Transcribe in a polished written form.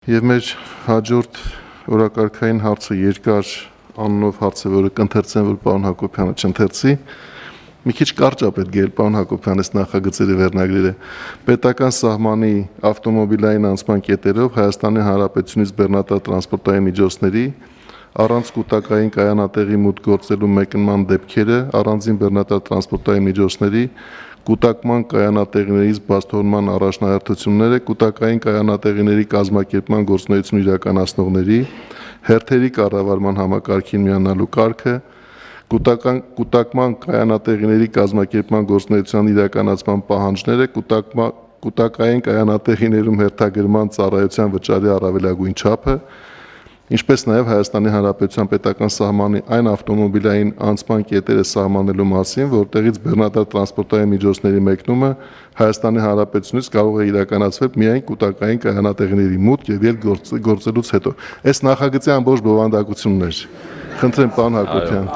Եվ մեր հաջորդ օրակարգային հարցը երկար անունով հարց է, որը կընթերցեմ, որ պարոն Հակոբյանը չընթերցի։ Մի քիչ կարճ է պետք ել պարոն Հակոբյան այս նախագծերի վերնագրերը։ Պետական սահմանի ավտոմոբիլային անցման կետերով Հայաստանի Հանրապետությունից բեռնատար տրանսպորտային միջոցների առանց կൂട്ടակային կայանատեղի մուտք գործելու մեկնման դեպքերը, առանձին բեռնատար տրանսպորտային միջոցների կൂട്ടակման կայանատեղիներից բացթողնման առաջնահերթությունները, կൂട്ടակային կայանատեղիների կազմակերպման գործունեություն իրականացնողների, հերթերի կառավարման համակարգին միանալու կարգը, կൂട്ടակման կայանատեղիների կազմակերպման գործունեության իրականացման պահանջները, կൂട്ടակային կայանատեղիներում հերթագրման ծառայության վճարի առավելագույն չափը, ինչպես նաև Հայաստանի Հանրապետության պետական սահմանի այն ավտոմոբիլային անցման կետերը սահմանելու մասին, որտեղից բեռնատար տրանսպորտային միջոցների մեկնումը Հայաստանի Հանրապետությունից կարող է իրականացվել միայն կൂട്ടակային կայանատեղիների մուտք եւ ելք գործելուց հետո։ Այս նախագծի ամբողջ բովանդակությունն էր։ Խնդրեմ պարոն Հակոբյան։